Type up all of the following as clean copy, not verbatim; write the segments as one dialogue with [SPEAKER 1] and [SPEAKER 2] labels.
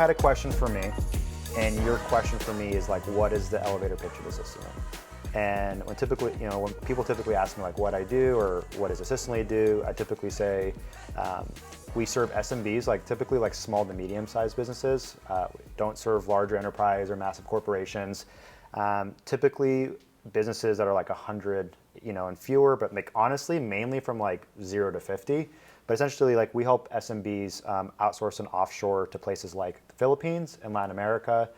[SPEAKER 1] had a question for me, and your question for me is like, what is the elevator pitch of the system? And when people typically ask me like what I do or what does Assistant Lead do, I typically say we serve SMBs, like typically like small to medium sized businesses. We don't serve larger enterprise or massive corporations. Typically businesses that are like 100, and fewer, but like honestly, mainly from like 0 to 50. But essentially, like we help SMBs outsource and offshore to places like the Philippines and Latin America,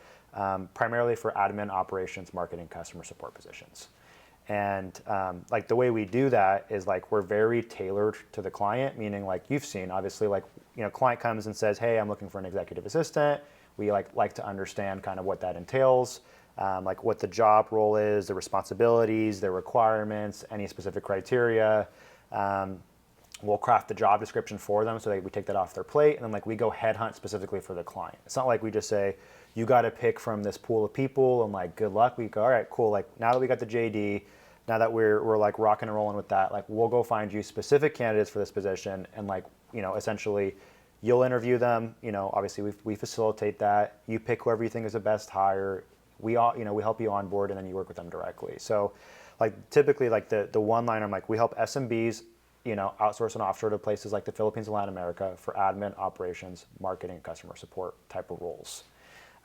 [SPEAKER 1] primarily for admin, operations, marketing, customer support positions. And like the way we do that is like we're very tailored to the client, meaning like you've seen, obviously, like client comes and says, hey, I'm looking for an executive assistant. We like to understand kind of what that entails, like what the job role is, the responsibilities, the requirements, any specific criteria. We'll craft the job description for them so that we take that off their plate, and then like we go headhunt specifically for the client. It's not like we just say, you got to pick from this pool of people and like good luck. We go, all right, cool. Like now that we got the JD, now that we're like rocking and rolling with that, like we'll go find you specific candidates for this position, and like essentially you'll interview them. Obviously we facilitate that. You pick whoever you think is the best hire. We help you onboard, and then you work with them directly. So like typically like the one liner, I'm like, we help SMBs outsource and offshore to places like the Philippines and Latin America for admin, operations, marketing, customer support type of roles.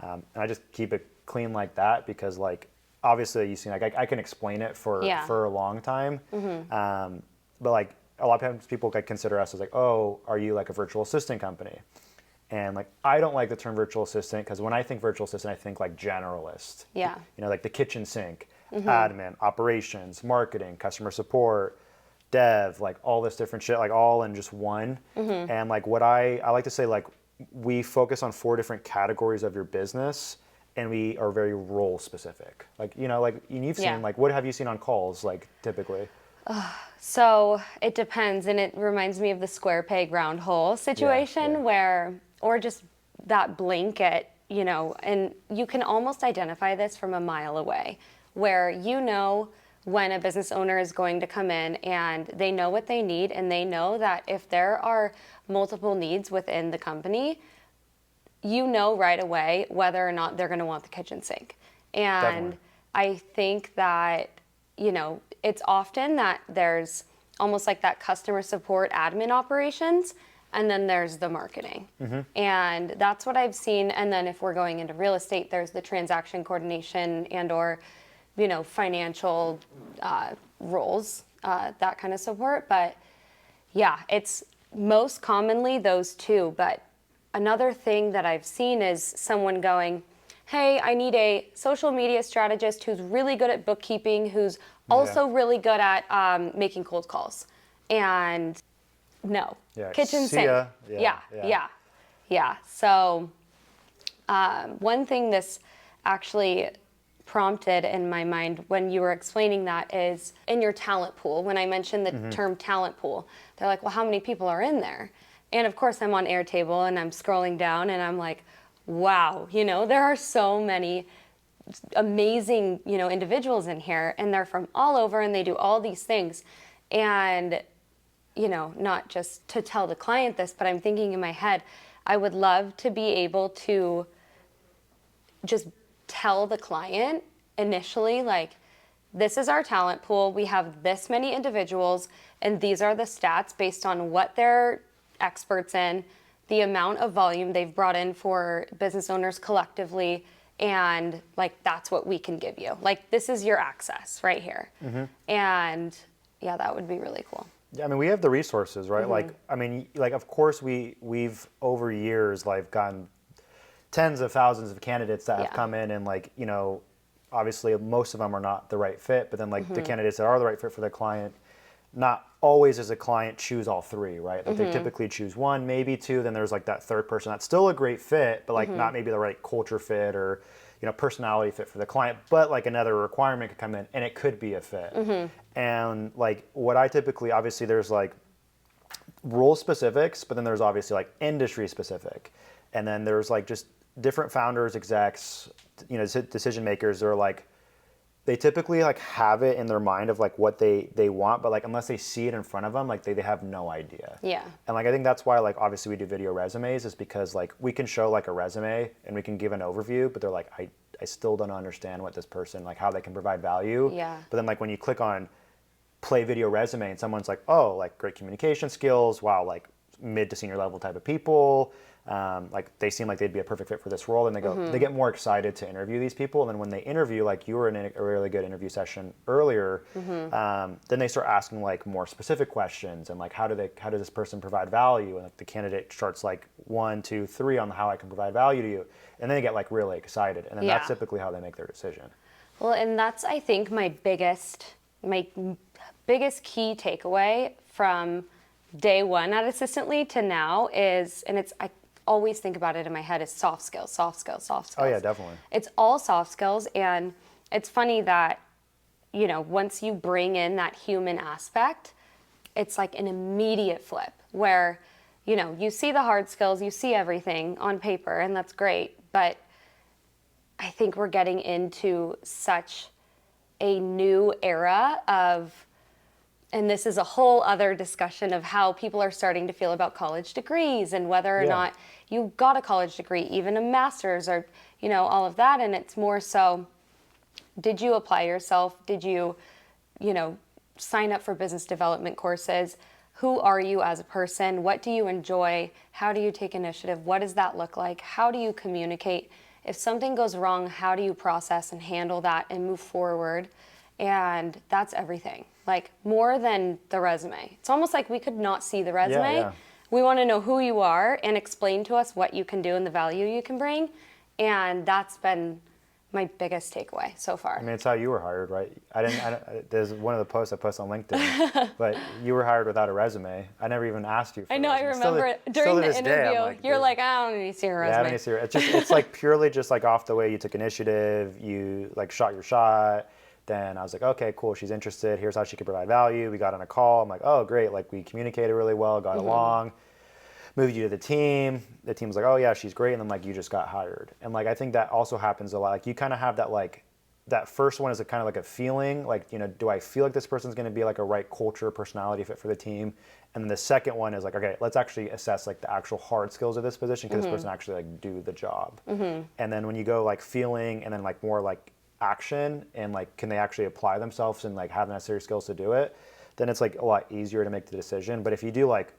[SPEAKER 1] And I just keep it clean like that because like obviously you've seen like I can explain it for a long time, but like a lot of times people like consider us as like, oh, are you like a virtual assistant company? And like I don't like the term virtual assistant because when I think virtual assistant, I think like generalist.
[SPEAKER 2] Yeah.
[SPEAKER 1] Like the kitchen sink, admin, operations, marketing, customer support, dev, like all this different shit, like all in just one. And like what I like to say, like we focus on 4 different categories of your business, and we are very role specific. Like like you've seen like what have you seen on calls like typically?
[SPEAKER 2] So it depends, and it reminds me of the square peg round hole situation where, or just that blanket, and you can almost identify this from a mile away, where when a business owner is going to come in and they know what they need, and they know that if there are multiple needs within the company, right away whether or not they're going to want the kitchen sink. And definitely. I think that, it's often that there's almost like that customer support admin operations, and then there's the marketing. And that's what I've seen. And then if we're going into real estate, there's the transaction coordination and or financial roles, that kind of support. But yeah, it's most commonly those 2. But another thing that I've seen is someone going, hey, I need a social media strategist who's really good at bookkeeping, who's also really good at making cold calls. And no, kitchen sink. Yeah. So one thing this actually prompted in my mind when you were explaining that is in your talent pool. When I mentioned the term talent pool, they're like, well, how many people are in there? And of course I'm on Airtable and I'm scrolling down and I'm like, wow, there are so many amazing, individuals in here, and they're from all over and they do all these things. And, not just to tell the client this, but I'm thinking in my head, I would love to be able to just tell the client initially, like, this is our talent pool. We have this many individuals, and these are the stats based on what they're experts in, the amount of volume they've brought in for business owners collectively, and like that's what we can give you. Like this is your access right here. And that would be really cool.
[SPEAKER 1] Yeah, I mean, we have the resources, right? Like, I mean, like of course we've over years like gotten tens of thousands of candidates that have come in, and like obviously most of them are not the right fit, but then like the candidates that are the right fit for the client, not always does a client choose all 3, right? Like they typically choose 1, maybe 2, then there's like that third person that's still a great fit, but like not maybe the right culture fit or personality fit for the client, but like another requirement could come in and it could be a fit. And like what I typically, obviously there's like role specifics, but then there's obviously like industry specific. And then there's like just different founders, execs, decision makers are like, they typically like have it in their mind of like what they want, but like unless they see it in front of them, like they have no idea.
[SPEAKER 2] Yeah.
[SPEAKER 1] And like I think that's why like obviously we do video resumes, is because like we can show like a resume and we can give an overview, but they're like, I still don't understand what this person, like how they can provide value.
[SPEAKER 2] Yeah.
[SPEAKER 1] But then like when you click on play video resume and someone's like, oh, like great communication skills, wow, like mid to senior level type of people, like they seem like they'd be a perfect fit for this role, and they go, they get more excited to interview these people. And then when they interview, like you were in a really good interview session earlier, then they start asking like more specific questions, and like how does this person provide value, and like the candidate starts like 1, 2, 3 on how I can provide value to you, and then they get like really excited, and then that's typically how they make their decision. Well,
[SPEAKER 2] and that's, I think, my biggest key takeaway from day one at Assistant Lead to now is, and I always think about it in my head, is soft skills, soft skills, soft skills.
[SPEAKER 1] Oh yeah, definitely.
[SPEAKER 2] It's all soft skills, and it's funny that, you know, once you bring in that human aspect, it's like an immediate flip where, you know, you see the hard skills, you see everything on paper, and that's great, but I think we're getting into such a new era of, and this is a whole other discussion of how people are starting to feel about college degrees and whether or not you got a college degree, even a master's, or, you know, all of that. And it's more so, did you apply yourself? Did you, you know, sign up for business development courses? Who are you as a person? What do you enjoy? How do you take initiative? What does that look like? How do you communicate? If something goes wrong, how do you process and handle that and move forward? And that's everything. Like, more than the resume. It's almost like we could not see the resume.
[SPEAKER 1] Yeah.
[SPEAKER 2] We want to know who you are and explain to us what you can do and the value you can bring. And that's been my biggest takeaway so far.
[SPEAKER 1] I mean, it's how you were hired, right? There's one of the posts I post on LinkedIn, but you were hired without a resume. I never even asked you for
[SPEAKER 2] I know,
[SPEAKER 1] a
[SPEAKER 2] I
[SPEAKER 1] resume.
[SPEAKER 2] remember during the interview,
[SPEAKER 1] like,
[SPEAKER 2] you're like, I don't need to see your resume.
[SPEAKER 1] Yeah, I don't need to see your, it's like purely just like off the way you took initiative, you like shot your shot. Then I was like, okay, cool, she's interested. Here's how she can provide value. We got on a call. I'm like, oh, great. Like, we communicated really well, got along, moved you to the team. The team was like, oh, yeah, she's great. And then, like, you just got hired. And, like, I think that also happens a lot. Like, you kind of have that, like, that first one is a kind of like a feeling. Like, you know, do I feel like this person's going to be, like, a right culture, personality fit for the team? And then the second one is like, okay, let's actually assess, like, the actual hard skills of this position. Can this person actually, like, do the job? And then when you go, like, feeling and then, like, more, like, action and like can they actually apply themselves and like have necessary skills to do it, then it's like a lot easier to make the decision. But if you do like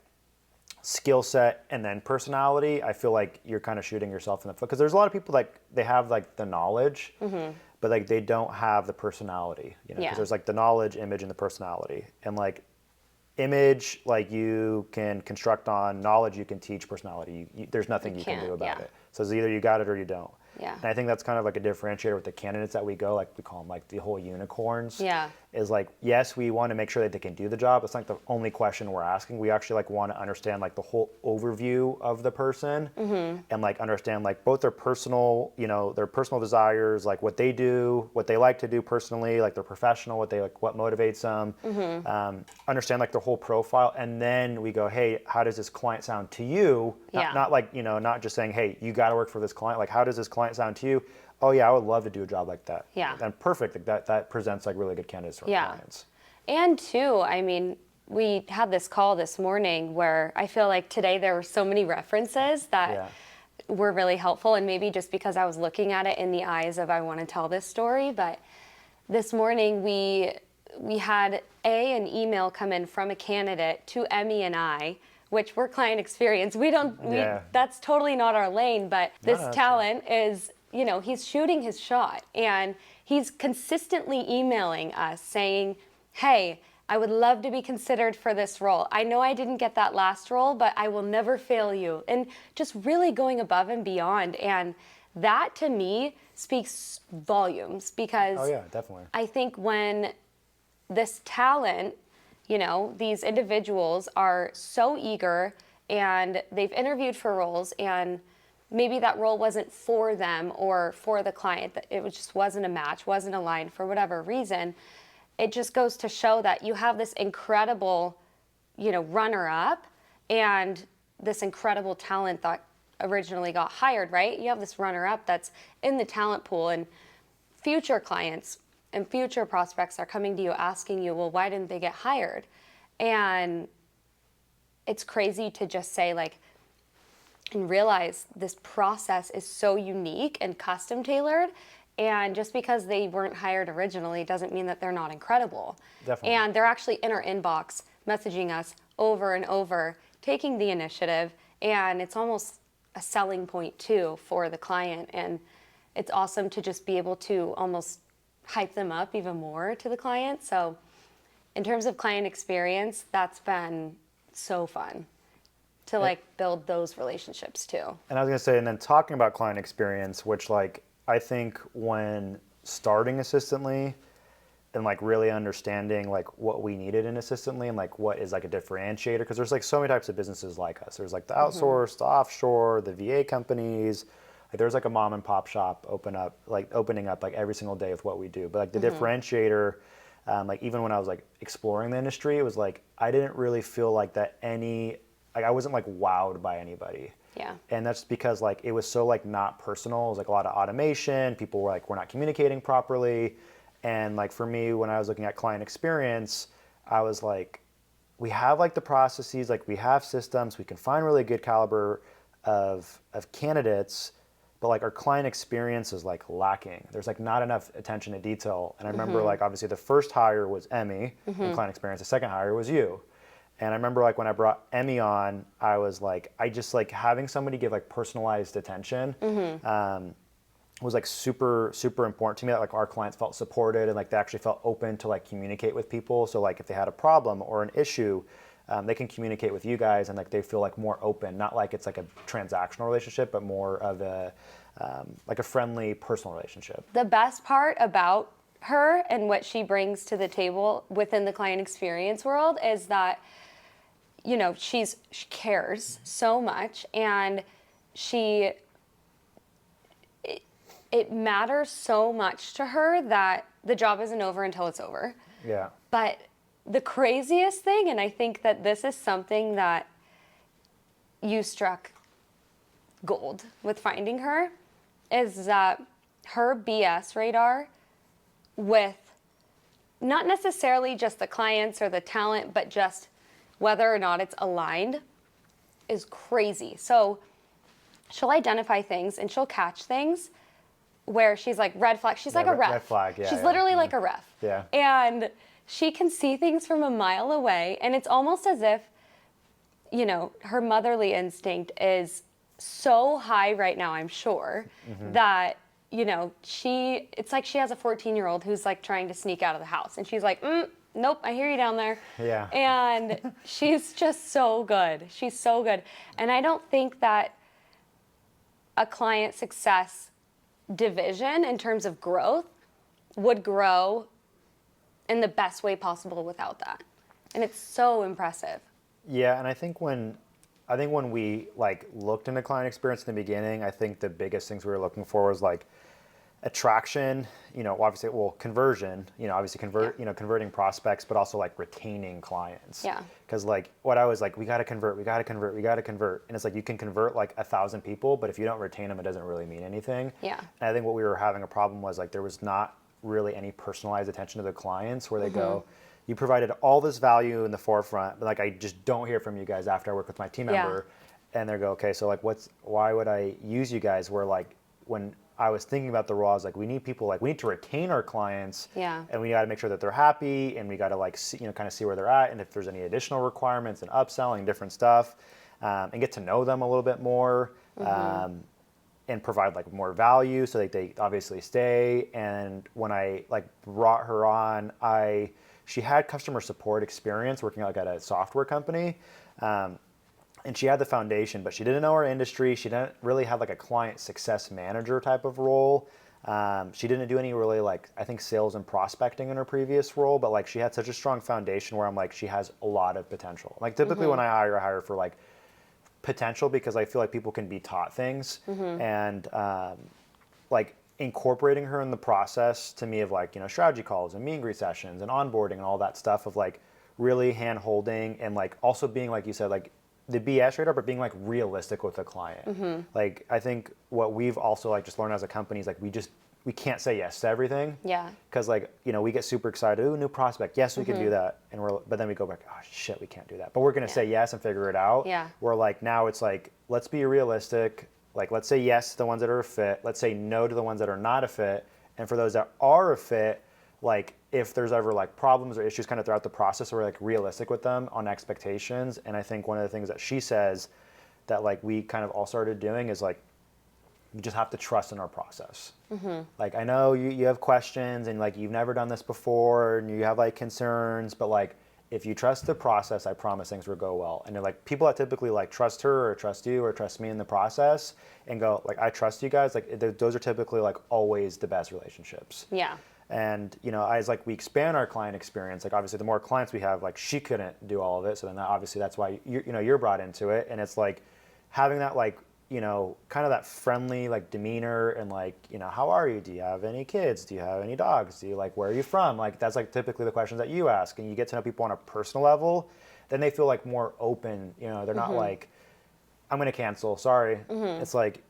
[SPEAKER 1] skill set and then personality, I feel like you're kind of shooting yourself in the foot, because there's a lot of people like they have like the knowledge but like they don't have the personality, you know, because there's like the knowledge, image, and the personality. And like image, like you can construct on, knowledge you can teach, personality there's nothing you can do about it. So it's either you got it or you don't. And I think that's kind of like a differentiator with the candidates that we go, like we call them like the whole unicorns. Is like, yes, we want to make sure that they can do the job. It's not the only question we're asking. We actually like want to understand like the whole overview of the person and like understand like both their personal, you know, their personal desires, like what they do, what they like to do personally, like their professional, what they like, what motivates them, understand like their whole profile. And then we go, hey, how does this client sound to you? Not like, you know, not just saying, hey, you got to work for this client. Like, how does this client sound to you? Oh yeah, I would love to do a job like that. And perfect. That presents like really good candidates for our clients.
[SPEAKER 2] And too, I mean, we had this call this morning where I feel like today there were so many references that were really helpful, and maybe just because I was looking at it in the eyes of I want to tell this story. But this morning we had an email come in from a candidate to Emmy and I, which we're client experience. That's totally not our lane, but this talent is, you know, he's shooting his shot and he's consistently emailing us saying, hey, I would love to be considered for this role. I know I didn't get that last role, but I will never fail you. And just really going above and beyond. And that to me speaks volumes, because I think when this talent, you know, these individuals are so eager and they've interviewed for roles and maybe that role wasn't for them or for the client, that it just wasn't a match, wasn't aligned for whatever reason. It just goes to show that you have this incredible, you know, runner-up and this incredible talent that originally got hired, right? You have this runner-up that's in the talent pool, and future clients, and future prospects are coming to you asking you, well, why didn't they get hired? And it's crazy to just say like, and realize this process is so unique and custom tailored. And just because they weren't hired originally doesn't mean that they're not incredible.
[SPEAKER 1] Definitely.
[SPEAKER 2] And they're actually in our inbox messaging us over and over, taking the initiative. And it's almost a selling point too for the client. And it's awesome to just be able to almost hype them up even more to the client. So in terms of client experience, that's been so fun to like build those relationships too.
[SPEAKER 1] And I was gonna say, and then talking about client experience, which like I think when starting Assistantly and like really understanding like what we needed in Assistantly and like what is like a differentiator, because there's like so many types of businesses like us. There's like the outsourced, the offshore, the VA companies. Like there's like a mom and pop shop opening up like every single day with what we do. But like the differentiator, like even when I was like exploring the industry, it was like I didn't really feel like that I wasn't like wowed by anybody.
[SPEAKER 2] Yeah.
[SPEAKER 1] And that's because like it was so like not personal. It was like a lot of automation. People were like, we're not communicating properly. And like for me, when I was looking at client experience, I was like, we have like the processes, like we have systems, we can find really good caliber of candidates, but like our client experience is like lacking. There's like not enough attention to detail. And I remember like obviously the first hire was Emmy in client experience. The second hire was you. And I remember like when I brought Emmy on, I was like, I just like having somebody give like personalized attention was like super, super important to me, that like our clients felt supported and like they actually felt open to like communicate with people. So like if they had a problem or an issue, they can communicate with you guys and like they feel like more open, not like it's like a transactional relationship, but more of a like a friendly personal relationship.
[SPEAKER 2] The best part about her and what she brings to the table within the client experience world is that, you know, she cares so much, and it matters so much to her that the job isn't over until it's over.
[SPEAKER 1] Yeah.
[SPEAKER 2] But the craziest thing, and I think that this is something that you struck gold with finding her, is that her BS radar with not necessarily just the clients or the talent, but just whether or not it's aligned is crazy. So she'll identify things and she'll catch things where she's like red flag. She's like a ref.
[SPEAKER 1] Red flag, yeah.
[SPEAKER 2] She's literally like a ref.
[SPEAKER 1] Yeah.
[SPEAKER 2] And she can see things from a mile away. And it's almost as if, you know, her motherly instinct is so high right now, I'm sure, that, you know, it's like she has a 14-year-old who's like trying to sneak out of the house. And she's like, nope, I hear you down there.
[SPEAKER 1] Yeah.
[SPEAKER 2] And she's just so good. She's so good. And I don't think that a client success division in terms of growth would grow in the best way possible without that. And it's so impressive.
[SPEAKER 1] Yeah, and I think when we like looked into client experience in the beginning, I think the biggest things we were looking for was like attraction, you know, obviously, well, conversion, you know, obviously converting prospects, but also like retaining clients.
[SPEAKER 2] Yeah.
[SPEAKER 1] Because like what I was like, we got to convert. And it's like, you can convert like 1,000 people, but if you don't retain them, it doesn't really mean anything.
[SPEAKER 2] Yeah.
[SPEAKER 1] And I think what we were having a problem was like, there was not really any personalized attention to the clients where they go, you provided all this value in the forefront, but like, I just don't hear from you guys after I work with my team member. And they go, okay, so like, why would I use you guys? Where like, when I was thinking about the role, I was like, we need people, like we need to retain our clients, and we got to make sure that they're happy, and we got to like see, you know, kind of see where they're at, and if there's any additional requirements and upselling different stuff, and get to know them a little bit more, and provide like more value so that they obviously stay. And when I like brought her on, she had customer support experience working like at a software company. And she had the foundation, but she didn't know our industry. She didn't really have like a client success manager type of role. She didn't do any really like, I think, sales and prospecting in her previous role, but like she had such a strong foundation where I'm like, she has a lot of potential. Like typically when I hire for like potential, because I feel like people can be taught things, and like incorporating her in the process to me of like, you know, strategy calls and meet and greet sessions and onboarding and all that stuff of like really hand holding, and like also being, like you said, like the BS radar, but being like realistic with the client. Like I think what we've also like just learned as a company is like, we just we can't say yes to everything.
[SPEAKER 2] Yeah.
[SPEAKER 1] Because like, you know, we get super excited, ooh, new prospect, yes, we can do that. But then we go back, oh shit, we can't do that. But we're gonna say yes and figure it out.
[SPEAKER 2] Yeah.
[SPEAKER 1] Where like now it's like, let's be realistic. Like let's say yes to the ones that are a fit. Let's say no to the ones that are not a fit. And for those that are a fit, like if there's ever like problems or issues kind of throughout the process, we're like realistic with them on expectations. And I think one of the things that she says that like we kind of all started doing is like, you just have to trust in our process. Like I know you have questions and like you've never done this before and you have like concerns, but like if you trust the process, I promise things will go well. And they're like people that typically like trust her or trust you or trust me in the process and go like, I trust you guys, like those are typically like always the best relationships.
[SPEAKER 2] Yeah.
[SPEAKER 1] And you know, as like we expand our client experience, like obviously the more clients we have, like she couldn't do all of it, so then obviously that's why you're brought into it. And it's like having that like, you know, kind of that friendly like demeanor and like, you know, how are you? Do you have any kids? Do you have any dogs? Do you like, where are you from? Like that's like typically the questions that you ask, and you get to know people on a personal level, then they feel like more open. You know, they're not like, I'm gonna cancel, sorry. It's like,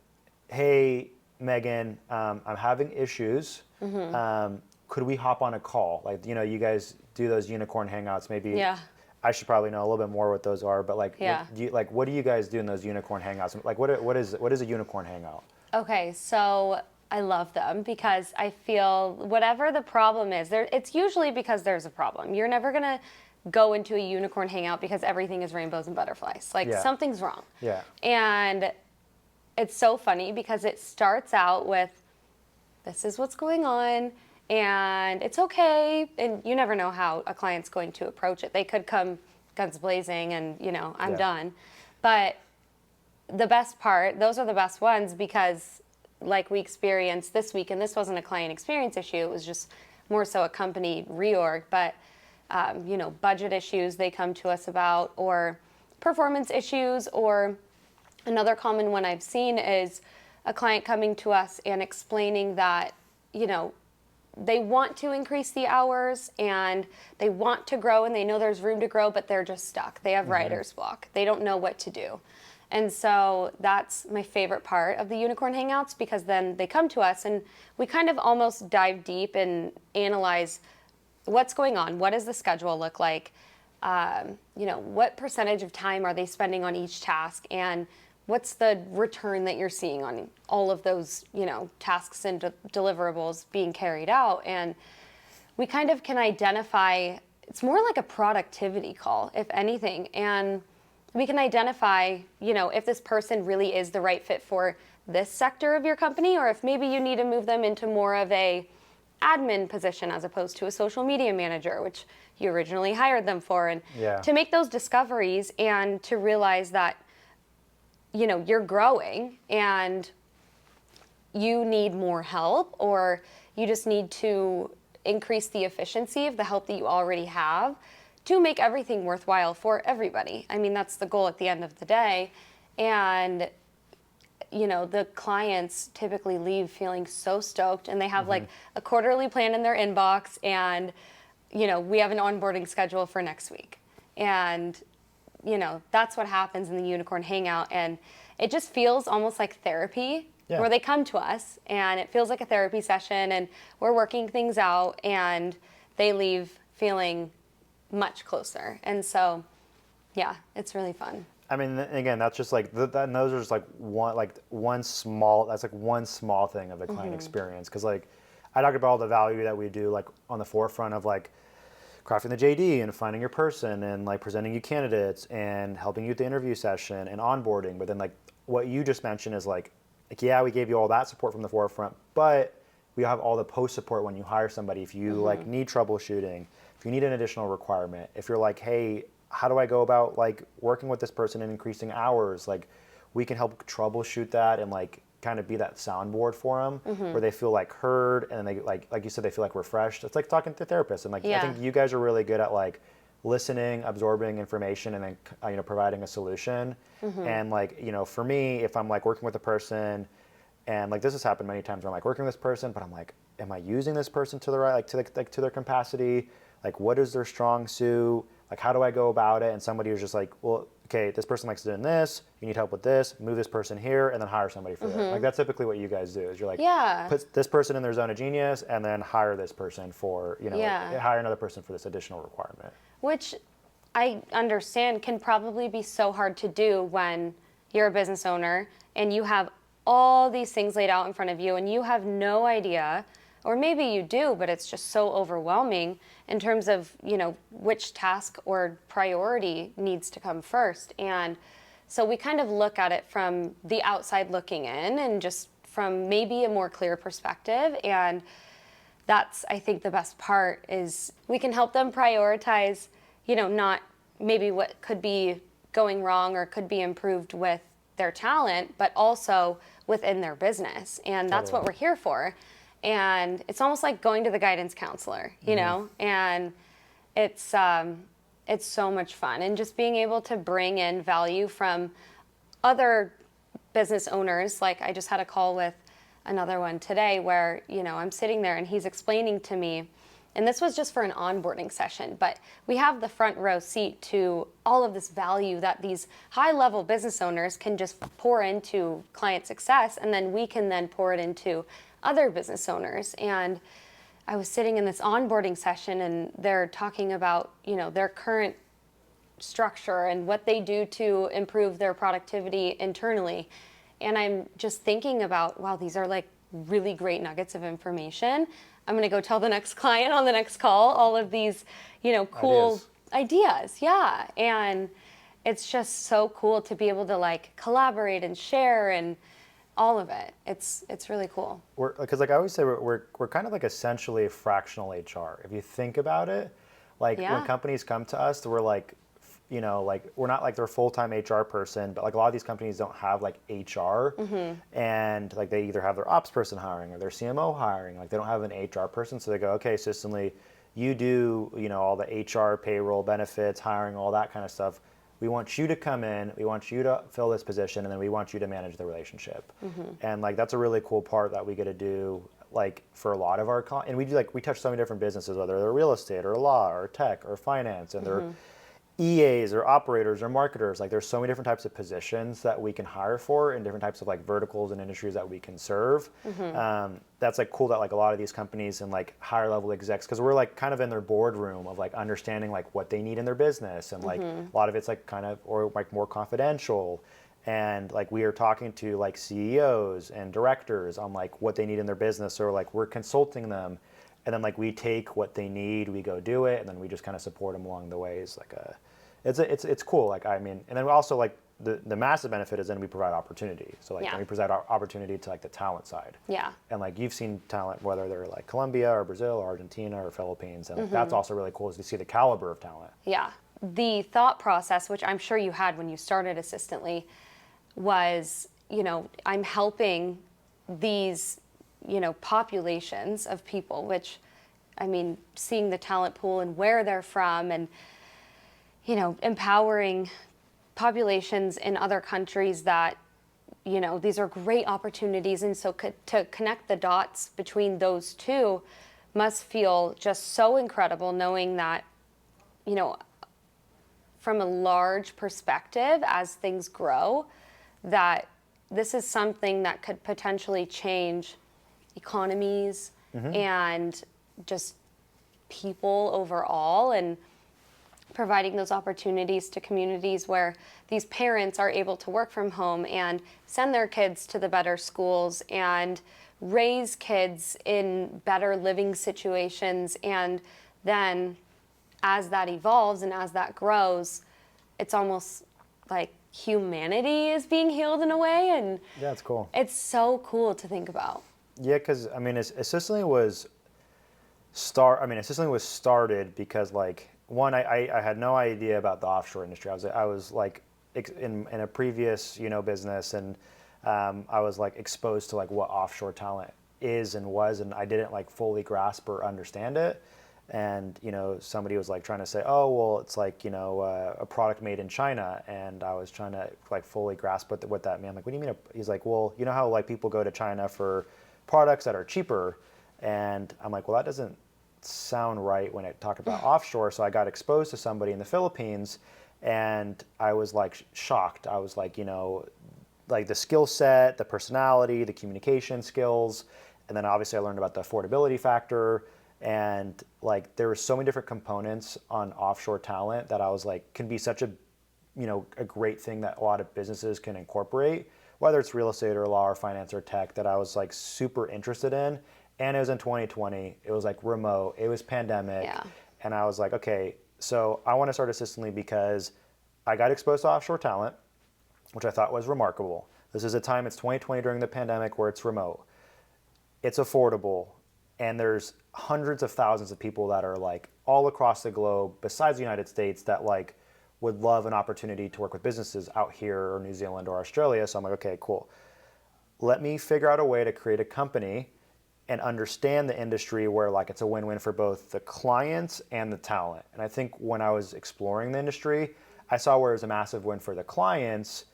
[SPEAKER 1] hey Megan, I'm having issues. Could we hop on a call? Like, you know, you guys do those unicorn hangouts, maybe.
[SPEAKER 2] Yeah.
[SPEAKER 1] I should probably know a little bit more what those are, but like,
[SPEAKER 2] Yeah.
[SPEAKER 1] what do you guys do in those unicorn hangouts? Like, what is a unicorn hangout?
[SPEAKER 2] Okay, so I love them because I feel whatever the problem is, it's usually because there's a problem. You're never gonna go into a unicorn hangout because everything is rainbows and butterflies. Like something's wrong.
[SPEAKER 1] Yeah.
[SPEAKER 2] And it's so funny because it starts out with, this is what's going on, and it's okay. And you never know how a client's going to approach it. They could come guns blazing and, you know, I'm done. But the best part, those are the best ones because like we experienced this week, and this wasn't a client experience issue, it was just more so a company reorg, but you know, budget issues they come to us about, or performance issues, or another common one I've seen is a client coming to us and explaining that, you know, they want to increase the hours and they want to grow and they know there's room to grow, but they're just stuck. They have writer's block. They don't know what to do. And so that's my favorite part of the unicorn hangouts, because then they come to us and we kind of almost dive deep and analyze what's going on. What does the schedule look like? You know, what percentage of time are they spending on each task? And what's the return that you're seeing on all of those, you know, tasks and deliverables being carried out? And we kind of can identify, it's more like a productivity call, if anything. And we can identify, you know, if this person really is the right fit for this sector of your company, or if maybe you need to move them into more of a admin position as opposed to a social media manager, which you originally hired them for. And to make those discoveries and to realize that, you know, you're growing and you need more help, or you just need to increase the efficiency of the help that you already have to make everything worthwhile for everybody. I mean, that's the goal at the end of the day. And, you know, the clients typically leave feeling so stoked, and they have like a quarterly plan in their inbox, and, you know, we have an onboarding schedule for next week. And you know, that's what happens in the unicorn hangout, and it just feels almost like therapy, where they come to us and it feels like a therapy session and we're working things out, and they leave feeling much closer. And so, yeah, it's really fun.
[SPEAKER 1] I mean, again, that's just like and those are just like one small thing of the client experience. Because like I talked about all the value that we do, like on the forefront of like crafting the JD and finding your person and like presenting you candidates and helping you with the interview session and onboarding. But then like what you just mentioned is like yeah, we gave you all that support from the forefront, but we have all the post support when you hire somebody. If you like need troubleshooting, if you need an additional requirement, if you're like, hey, how do I go about like working with this person and increasing hours? Like we can help troubleshoot that and like kind of be that soundboard for them where they feel like heard, and they like you said, they feel like refreshed. It's like talking to a therapist, and like I think you guys are really good at like listening, absorbing information, and then you know, providing a solution. And like, you know, for me, if I'm like working with a person, and like this has happened many times where I'm like working with this person, but I'm like, am I using this person to the right, like to their capacity? Like what is their strong suit? Like how do I go about it? And somebody was just like, well, okay, this person likes doing this, you need help with this, move this person here, and then hire somebody for that. Like that's typically what you guys do is you're like, put this person in their zone of genius and then hire this person for, hire another person for this additional requirement.
[SPEAKER 2] Which I understand can probably be so hard to do when you're a business owner and you have all these things laid out in front of you and you have no idea, or maybe you do, but it's just so overwhelming in terms of, which task or priority needs to come first. And so we kind of look at it from the outside looking in and just from maybe a more clear perspective. And that's, I think, the best part is we can help them prioritize, not maybe what could be going wrong or could be improved with their talent, but also within their business. And that's what we're here for. And it's almost like going to the guidance counselor, and it's so much fun. And just being able to bring in value from other business owners. Like I just had a call with another one today where, I'm sitting there and he's explaining to me, and this was just for an onboarding session, but we have the front row seat to all of this value that these high-level business owners can just pour into client success, and then we can then pour it into other business owners. And I was sitting in this onboarding session and they're talking about, their current structure and what they do to improve their productivity internally. And I'm just thinking about, wow, these are like really great nuggets of information. I'm going to go tell the next client on the next call all of these, cool ideas. Yeah. And it's just so cool to be able to like collaborate and share and all of it. It's really cool.
[SPEAKER 1] Because like I always say, we're kind of like essentially fractional HR. If you think about it, like when companies come to us, we're like, we're not like their full-time HR person, but like a lot of these companies don't have like HR, and like they either have their ops person hiring or their CMO hiring. Like they don't have an HR person, so they go, okay, Cicely, you do all the HR, payroll, benefits, hiring, all that kind of stuff. We want you to come in, we want you to fill this position, and then we want you to manage the relationship. And like that's a really cool part that we get to do like for a lot of our and we touch so many different businesses, whether they're real estate or law or tech or finance, and they're EAs or operators or marketers. Like there's so many different types of positions that we can hire for and different types of like verticals and industries that we can serve. That's like cool that like a lot of these companies and like higher level execs, because we're like kind of in their boardroom of like understanding like what they need in their business, and like a lot of it's like kind of or like more confidential, and like we are talking to like CEOs and directors on like what they need in their business, or like we're consulting them, and then like we take what they need, we go do it, and then we just kind of support them along the way. It's like it's cool. Like I mean, and then we also like the massive benefit is then we provide opportunity. So like then we provide opportunity to like the talent side. Yeah. And like you've seen talent, whether they're like Colombia or Brazil or Argentina or Philippines, and like, that's also really cool is to see the caliber of talent.
[SPEAKER 2] Yeah. The thought process, which I'm sure you had when you started Assistantly, was, I'm helping these, populations of people, which, I mean, seeing the talent pool and where they're from and, empowering populations in other countries that, these are great opportunities. And so to connect the dots between those two must feel just so incredible, knowing that, from a large perspective, as things grow, that this is something that could potentially change economies and just people overall, and providing those opportunities to communities where these parents are able to work from home and send their kids to the better schools and raise kids in better living situations. And then as that evolves and as that grows, it's almost like humanity is being healed in a way. And
[SPEAKER 1] yeah, it's cool.
[SPEAKER 2] It's so cool to think about.
[SPEAKER 1] Yeah, because I mean, Assistantly was started because like one, I had no idea about the offshore industry. I was like in a previous business, and I was like exposed to like what offshore talent is and was, and I didn't like fully grasp or understand it. And somebody was like trying to say, oh well, it's like a product made in China, and I was trying to like fully grasp what that meant. Like, what do you mean? He's like, well, you know how like people go to China for products that are cheaper, and I'm like, well, that doesn't sound right when it talked about offshore. So I got exposed to somebody in the Philippines, and I was like shocked. I was like, like the skill set, the personality, the communication skills, and then obviously I learned about the affordability factor, and like there were so many different components on offshore talent that I was like can be such a a great thing that a lot of businesses can incorporate, whether it's real estate or law or finance or tech, that I was like super interested in. And it was in 2020. It was like remote. It was pandemic.
[SPEAKER 2] Yeah.
[SPEAKER 1] And I was like, okay, so I want to start Assistantly because I got exposed to offshore talent, which I thought was remarkable. This is a time, it's 2020 during the pandemic, where it's remote. It's affordable. And there's hundreds of thousands of people that are like all across the globe, besides the United States, that like would love an opportunity to work with businesses out here or New Zealand or Australia. So I'm like, okay, cool. Let me figure out a way to create a company and understand the industry where like it's a win-win for both the clients and the talent. And I think when I was exploring the industry, I saw where it was a massive win for the clients.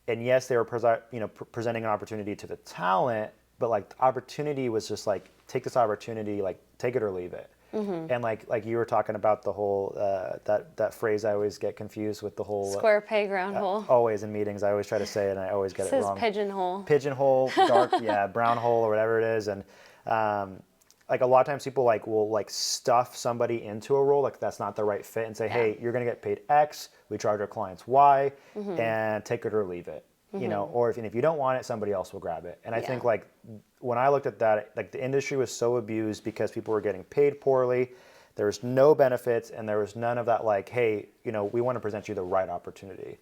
[SPEAKER 1] And yes, they were presenting an opportunity to the talent, but like the opportunity was just like, take this opportunity, like take it or leave it. Mm-hmm. And like you were talking about the whole that phrase, I always get confused with the whole
[SPEAKER 2] square peg round hole.
[SPEAKER 1] Always in meetings, I always try to say it, and I always get it wrong.
[SPEAKER 2] Pigeonhole.
[SPEAKER 1] Pigeonhole, dark, yeah, brown hole or whatever it is, and like a lot of times people like will like stuff somebody into a role like that's not the right fit and say, hey, you're gonna get paid X, we charge our clients Y, and take it or leave it. Or if you don't want it, somebody else will grab it. And I think like when I looked at that, like the industry was so abused because people were getting paid poorly. There was no benefits, and there was none of that like, hey, we want to present you the right opportunity.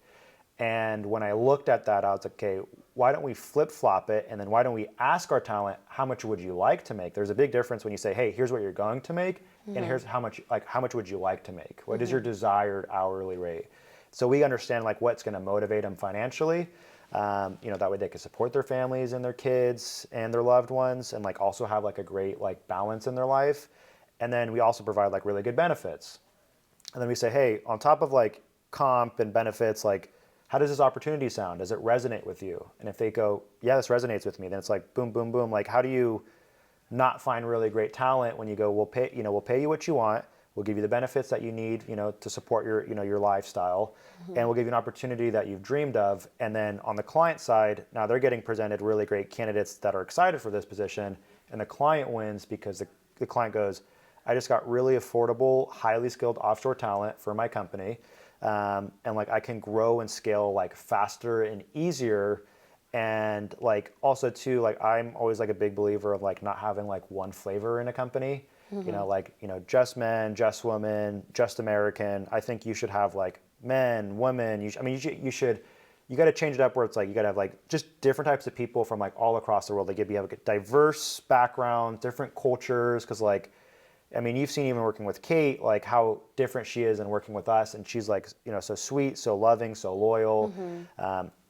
[SPEAKER 1] And when I looked at that, I was like, okay, why don't we flip-flop it, and then why don't we ask our talent, how much would you like to make? There's a big difference when you say, hey, here's what you're going to make, and here's how much would you like to make? What is your desired hourly rate? So we understand like what's going to motivate them financially. That way they can support their families and their kids and their loved ones, and like also have like a great like balance in their life. And then we also provide like really good benefits. And then we say, hey, on top of like comp and benefits, like how does this opportunity sound? Does it resonate with you? And if they go, yeah, this resonates with me, then it's like boom, boom, boom. Like how do you not find really great talent when you go, we'll pay you what you want. We'll give you the benefits that you need, to support your lifestyle, and we'll give you an opportunity that you've dreamed of. And then on the client side, now they're getting presented really great candidates that are excited for this position, and the client wins because the client goes, I just got really affordable, highly skilled offshore talent for my company, and like I can grow and scale like faster and easier. And like also too, like I'm always like a big believer of like not having like one flavor in a company. Just men, just women, just American. I think you should have like men, women. You got to change it up where it's like you got to have like just different types of people from like all across the world. Like you have a diverse background, different cultures. Because like, you've seen even working with Kate, like how different she is and working with us, and she's like so sweet, so loving, so loyal.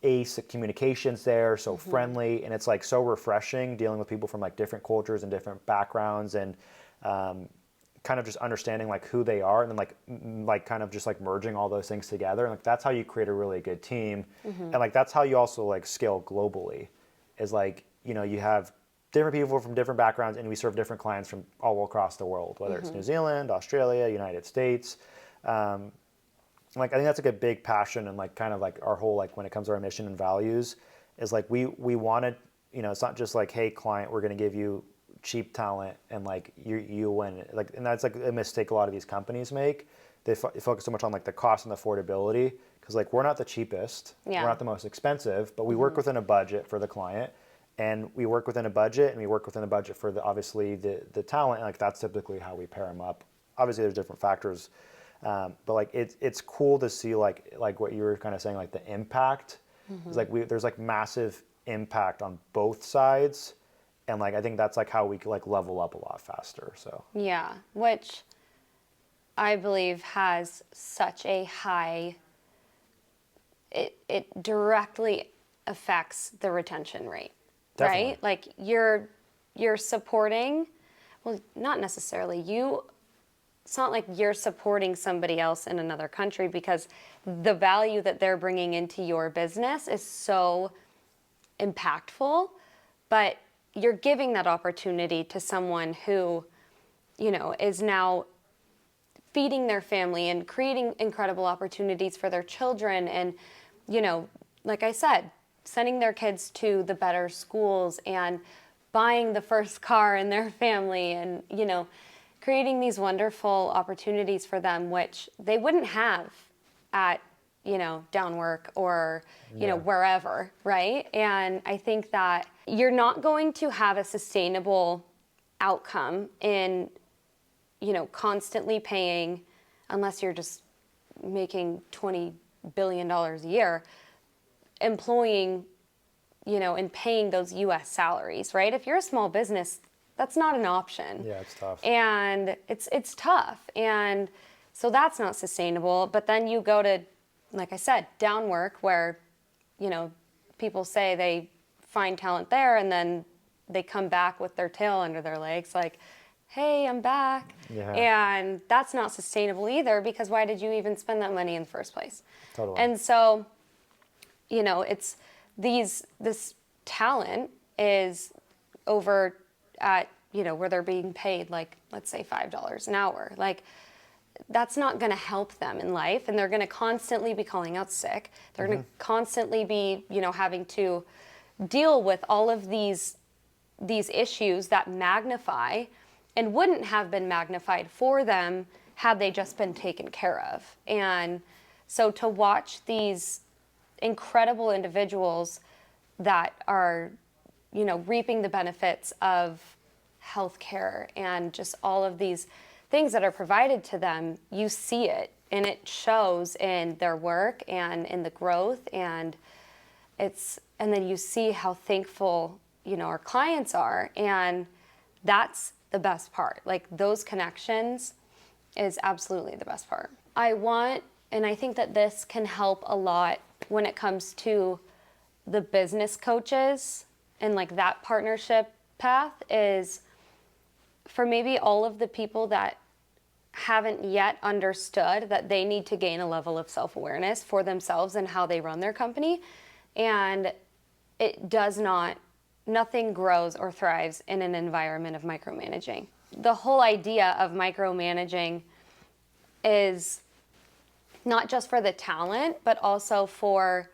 [SPEAKER 1] Ace at communications there, so friendly, and it's like so refreshing dealing with people from like different cultures and different backgrounds, and kind of just understanding like who they are, and then like kind of just like merging all those things together, and like that's how you create a really good team. And like that's how you also like scale globally, is like you have different people from different backgrounds, and we serve different clients from all across the world, whether it's New Zealand, Australia, United States. Like I think that's like a big passion, and like kind of like our whole like when it comes to our mission and values is like we wanted, it's not just like, hey client, we're going to give you cheap talent and like you win, like, and that's like a mistake a lot of these companies make. They focus so much on like the cost and the affordability, because like we're not the cheapest, we're not the most expensive, but we work within a budget for the client, and we work within a budget, and we work within a budget for obviously the talent, and like that's typically how we pair them up. Obviously there's different factors, but like it's cool to see like what you were kind of saying, like the impact. It's like there's like massive impact on both sides, and like I think that's like how we could like level up a lot faster. So
[SPEAKER 2] yeah, which I believe has such a high, it directly affects the retention rate. Definitely. Right? Like you're supporting, well, not necessarily you. It's not like you're supporting somebody else in another country, because the value that they're bringing into your business is so impactful, but you're giving that opportunity to someone who is now feeding their family and creating incredible opportunities for their children. And, like I said, sending their kids to the better schools and buying the first car in their family and, creating these wonderful opportunities for them, which they wouldn't have at, down work or, wherever, right? And I think that you're not going to have a sustainable outcome in, constantly paying, unless you're just making $20 billion a year, employing, and paying those U.S. salaries, right? If you're a small business, that's not an option.
[SPEAKER 1] Yeah, it's tough.
[SPEAKER 2] And it's tough. And so that's not sustainable. But then you go to, like I said, down work where, people say they find talent there and then they come back with their tail under their legs like, hey, I'm back.
[SPEAKER 1] Yeah.
[SPEAKER 2] And that's not sustainable either, because why did you even spend that money in the first place?
[SPEAKER 1] Totally.
[SPEAKER 2] And so, it's this talent is over at, where they're being paid, like, let's say $5 an hour. Like, that's not going to help them in life. And they're going to constantly be calling out sick. They're going to constantly be, having to deal with all of these issues that magnify and wouldn't have been magnified for them had they just been taken care of. And so to watch these incredible individuals that are, reaping the benefits of healthcare and just all of these things that are provided to them, you see it, and it shows in their work and in the growth, and then you see how thankful, our clients are, and that's the best part. Like, those connections is absolutely the best part. And I think that this can help a lot when it comes to the business coaches and like that partnership path, is for maybe all of the people that haven't yet understood that they need to gain a level of self-awareness for themselves and how they run their company. And nothing grows or thrives in an environment of micromanaging. The whole idea of micromanaging is not just for the talent, but also for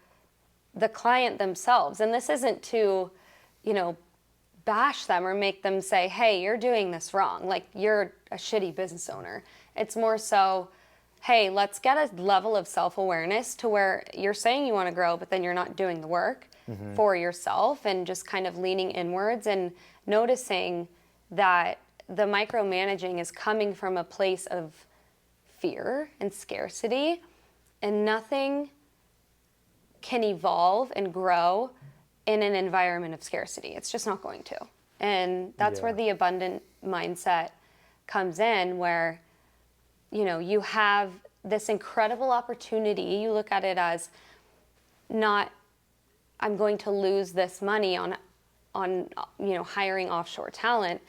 [SPEAKER 2] the client themselves. And this isn't to, bash them or make them say, hey, you're doing this wrong, like you're a shitty business owner. It's more so, hey, let's get a level of self-awareness to where you're saying you want to grow, but then you're not doing the work for yourself, and just kind of leaning inwards and noticing that the micromanaging is coming from a place of fear and scarcity, and nothing can evolve and grow in an environment of scarcity. It's just not going to. And that's where the abundant mindset comes in, where, you have this incredible opportunity. You look at it as not, I'm going to lose this money on hiring offshore talent.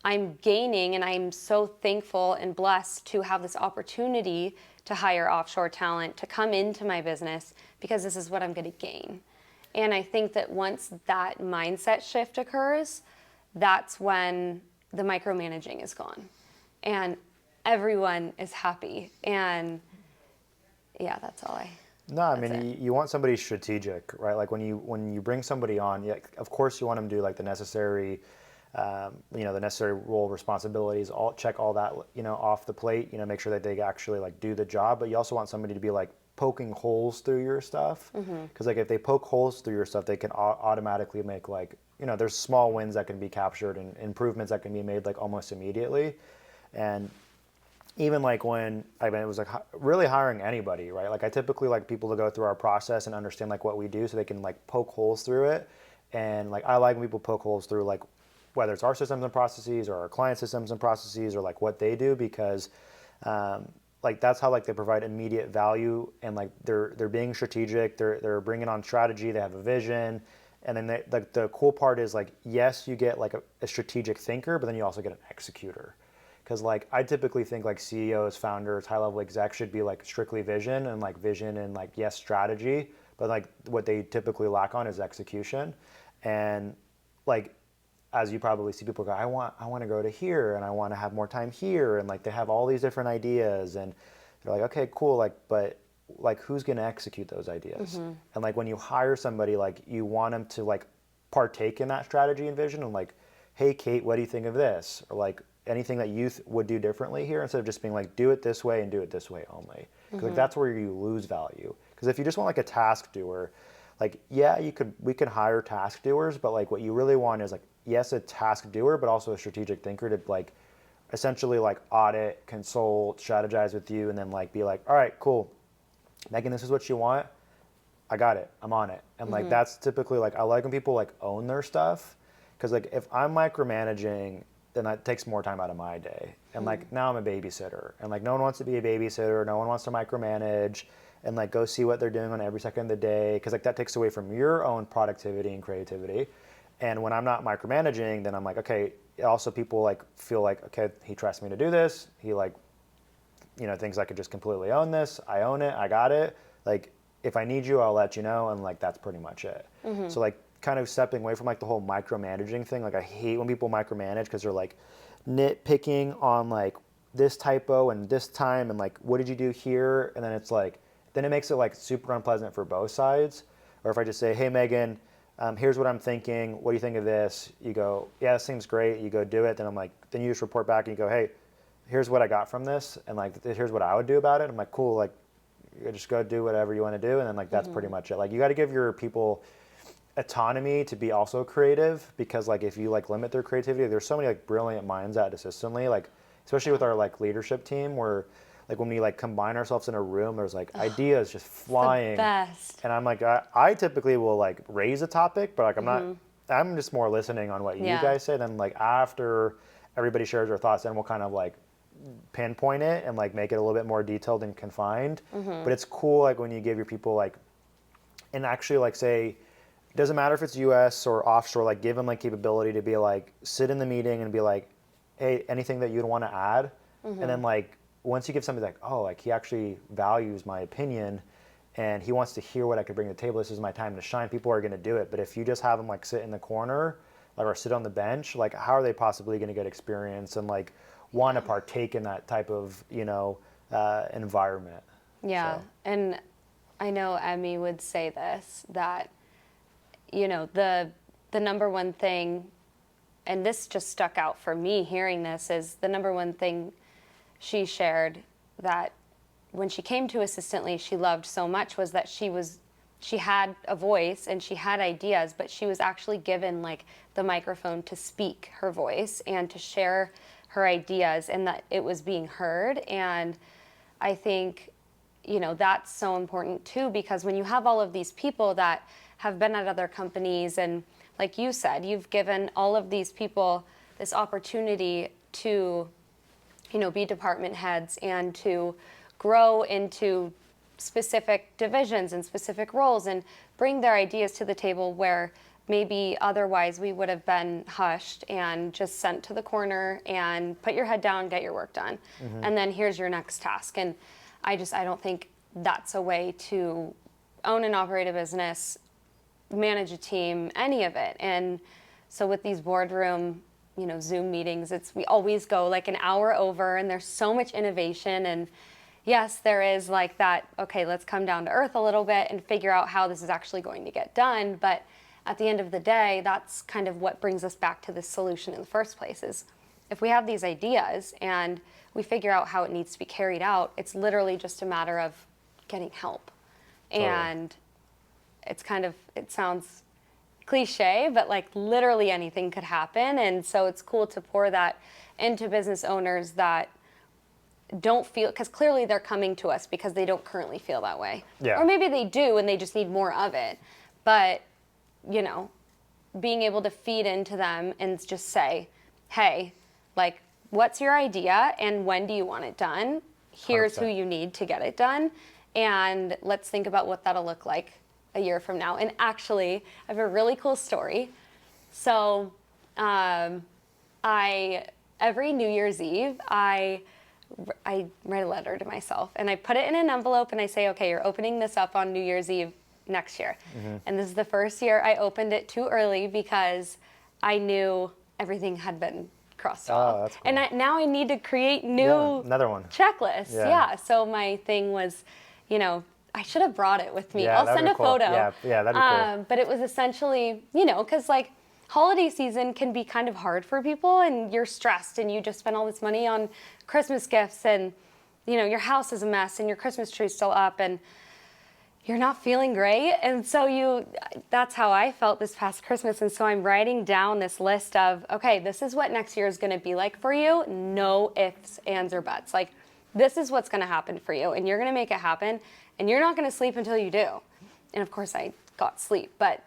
[SPEAKER 2] I'm gaining, and I'm so thankful and blessed to have this opportunity to hire offshore talent to come into my business, because this is what I'm going to gain. And I think that once that mindset shift occurs, that's when the micromanaging is gone and everyone is happy. And yeah, that's all
[SPEAKER 1] you want somebody strategic, right? Like when you bring somebody on, of course you want them to do like the necessary, the necessary role responsibilities, check all that, off the plate, make sure that they actually like do the job. But you also want somebody to be like poking holes through your stuff, because like if they poke holes through your stuff, they can automatically make like, there's small wins that can be captured and improvements that can be made like almost immediately. And even like when it was like really hiring anybody, right? Like I typically like people to go through our process and understand like what we do, so they can like poke holes through it. And like I like when people poke holes through like whether it's our systems and processes or our client systems and processes or like what they do, because like that's how like they provide immediate value, and like they're being strategic, they're bringing on strategy, they have a vision. And then the cool part is like, yes, you get like a strategic thinker, but then you also get an executor. Because like I typically think like CEOs, founders, high level execs should be like strictly vision and like yes, strategy, but like what they typically lack on is execution. And like as you probably see people go, I want to go to here and I want to have more time here. And like, they have all these different ideas and they're like, okay, cool. Like, but like, who's going to execute those ideas? And like, when you hire somebody, like you want them to like partake in that strategy and vision and like, hey, Kate, what do you think of this? Or like anything that you would do differently here, instead of just being like, do it this way and do it this way only. Because like, that's where you lose value. Because if you just want like a task doer, like, yeah, we can hire task doers, but like what you really want is like, yes, a task doer, but also a strategic thinker to like essentially like audit, consult, strategize with you, and then like be like, all right, cool, Megan, this is what you want. I got it. I'm on it. And like, that's typically like, I like when people like own their stuff. Cause like if I'm micromanaging, then that takes more time out of my day. And like, now I'm a babysitter and like, no one wants to be a babysitter. No one wants to micromanage and like go see what they're doing on every second of the day. Cause like that takes away from your own productivity and creativity. And when I'm not micromanaging, then I'm like, okay, also people like feel like, okay, he trusts me to do this. He like, you know, thinks I could just completely own this. I own it. I got it. Like, if I need you, I'll let you know. And like, that's pretty much it. So like kind of stepping away from like the whole micromanaging thing. Like I hate when people micromanage because they're like nitpicking on like this typo and this time and like, what did you do here? And then it's like, then it makes it like super unpleasant for both sides. Or if I just say, hey, Megan, here's what I'm thinking. What do you think of this? You go, yeah, this seems great. You go do it. Then I'm like, then you just report back and you go, hey, here's what I got from this. And like, here's what I would do about it. I'm like, cool. Like, you just go do whatever you want to do. And then like, that's pretty much it. Like, you got to give your people autonomy to be also creative, because like, if you like limit their creativity, there's so many like brilliant minds at Assistantly, like, especially with our like leadership team, where like when we like combine ourselves in a room, there's like ideas just flying.
[SPEAKER 2] The best.
[SPEAKER 1] And I'm like, I typically will like raise a topic, but like I'm just more listening on what you guys say. Then like after everybody shares their thoughts, then we'll kind of like pinpoint it and like make it a little bit more detailed and confined. But it's cool like when you give your people like, and actually like say, it doesn't matter if it's US or offshore, like give them like capability to be like, sit in the meeting and be like, hey, anything that you'd want to add. And then like, once you give somebody like, oh, like he actually values my opinion and he wants to hear what I could bring to the table, this is my time to shine, people are going to do it. But if you just have them like sit in the corner like, or sit on the bench, like how are they possibly going to get experience and like want to partake in that type of, you know, environment?
[SPEAKER 2] Yeah.
[SPEAKER 1] So.
[SPEAKER 2] And I know Emmy would say this, that, you know, the number one thing, and this just stuck out for me hearing this, is the number one thing she shared that when she came to Assistantly she loved so much was that she had a voice and she had ideas, but she was actually given like the microphone to speak her voice and to share her ideas, and that it was being heard. And I think, you know, that's so important too, because when you have all of these people that have been at other companies, and like you said, you've given all of these people this opportunity to, you know, be department heads and to grow into specific divisions and specific roles and bring their ideas to the table, where maybe otherwise we would have been hushed and just sent to the corner and put your head down, get your work done. And then here's your next task. And I don't think that's a way to own and operate a business, manage a team, any of it. And so with these boardroom, you know, Zoom meetings, we always go like an hour over, and there's so much innovation. And yes, there is like that, okay, let's come down to earth a little bit and figure out how this is actually going to get done. But at the end of the day, that's kind of what brings us back to this solution in the first place, is if we have these ideas and we figure out how it needs to be carried out, it's literally just a matter of getting help. Totally. And it's kind of, it sounds cliche, but like literally anything could happen. And so it's cool to pour that into business owners that don't feel, because clearly they're coming to us because they don't currently feel that way.
[SPEAKER 1] Yeah.
[SPEAKER 2] Or maybe they do and they just need more of it. But, you know, being able to feed into them and just say, hey, like, what's your idea and when do you want it done? Here's 100%. Who you need to get it done. And let's think about what that'll look like a year from now. And actually, I have a really cool story. So every New Year's Eve, I write a letter to myself and I put it in an envelope and I say, okay, you're opening this up on New Year's Eve next year. And this is the first year I opened it too early because I knew everything had been crossed
[SPEAKER 1] Oh,
[SPEAKER 2] off.
[SPEAKER 1] that's cool.
[SPEAKER 2] And now I need to create new
[SPEAKER 1] Yeah, another one.
[SPEAKER 2] checklists.
[SPEAKER 1] Yeah.
[SPEAKER 2] Yeah. So my thing was, I should have brought it with me.
[SPEAKER 1] Yeah,
[SPEAKER 2] I'll
[SPEAKER 1] that'd
[SPEAKER 2] send
[SPEAKER 1] be
[SPEAKER 2] a
[SPEAKER 1] cool.
[SPEAKER 2] photo.
[SPEAKER 1] Yeah, that'd be cool.
[SPEAKER 2] But it was essentially, because like holiday season can be kind of hard for people, and you're stressed, and you just spend all this money on Christmas gifts, and your house is a mess, and your Christmas tree's still up, and you're not feeling great. And so that's how I felt this past Christmas. And so I'm writing down this list of, okay, this is what next year is going to be like for you. No ifs, ands, or buts. Like, this is what's going to happen for you, and you're going to make it happen, and you're not going to sleep until you do. And of course I got sleep, but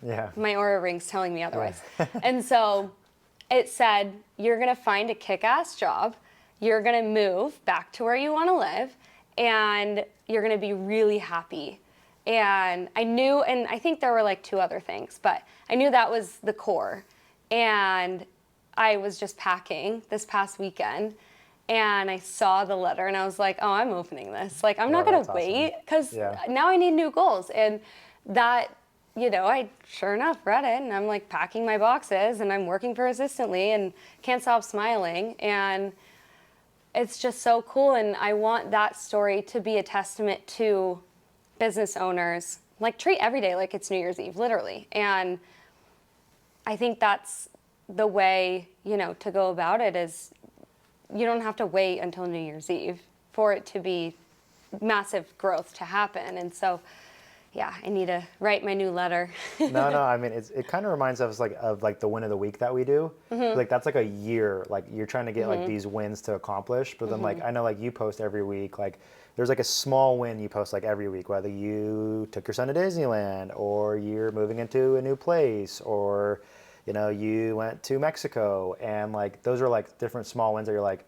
[SPEAKER 1] Yeah.
[SPEAKER 2] my Oura ring's telling me otherwise. And so it said, you're going to find a kick-ass job. You're going to move back to where you want to live, and you're going to be really happy. And I knew, and I think there were like 2 other things, but I knew that was the core. And I was just packing this past weekend, and I saw the letter, and I was like, oh, I'm opening this. Like, I'm not going to wait, because now I need new goals. And that, I sure enough read it, and I'm like packing my boxes, and I'm working persistently and can't stop smiling. And it's just so cool, and I want that story to be a testament to business owners. Like, treat every day like it's New Year's Eve, literally. And I think that's the way, to go about it, is you don't have to wait until New Year's Eve for it to be massive growth to happen. And so, yeah, I need to write my new letter.
[SPEAKER 1] No, I mean, it kind of reminds us of the win of the week that we do. Like, that's like a year, like you're trying to get like these wins to accomplish, but then like I know like you post every week, like there's like a small win you post like every week, whether you took your son to Disneyland, or you're moving into a new place, or you went to Mexico, and like those are like different small wins that you're like,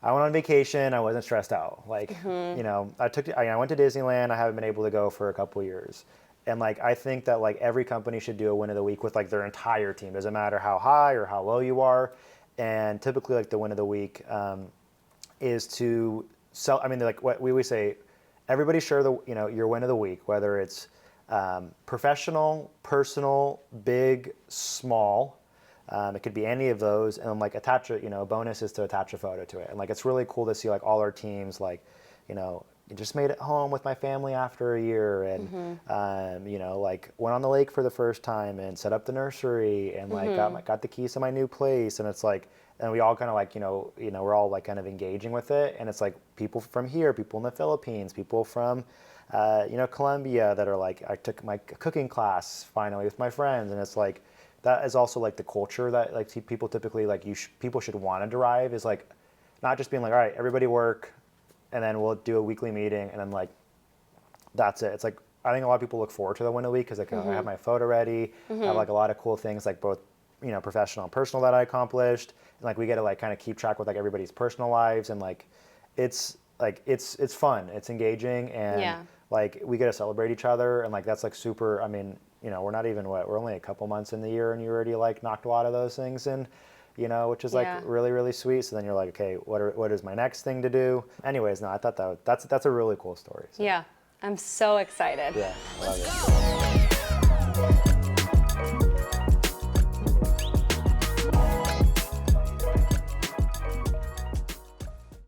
[SPEAKER 1] I went on vacation, I wasn't stressed out. Like, I went to Disneyland, I haven't been able to go for a couple years. And like, I think that like every company should do a win of the week with like their entire team. Doesn't matter how high or how low you are. And typically like the win of the week is to sell. I mean, like what we always say, everybody share your win of the week, whether it's professional, personal, big, small. It could be any of those, and like attach a bonus is to attach a photo to it. And like, it's really cool to see like all our teams, like, just made it home with my family after a year, and like went on the lake for the first time and set up the nursery, and like got the keys to my new place. And it's like, and we all kind of like, we're all like kind of engaging with it. And it's like people from here, people in the Philippines, people from Colombia that are like, I took my cooking class finally with my friends. And it's like, that is also like the culture that like people typically like people should want to derive, is like not just being like, all right, everybody work, and then we'll do a weekly meeting, and then like that's it. It's like, I think a lot of people look forward to the win of the week, because like I have my photo ready, I have like a lot of cool things like both professional and personal that I accomplished, and like we get to like kind of keep track with like everybody's personal lives, and like it's fun, it's engaging, and like we get to celebrate each other, and like that's like super. I mean, we're not even we're only a couple months in the year, and you already like knocked a lot of those things in, which is like really, really sweet. So then you're like, okay, what is my next thing to do? Anyways, no, I thought that's a really cool story. So.
[SPEAKER 2] Yeah, I'm so excited.
[SPEAKER 1] Yeah, I love it.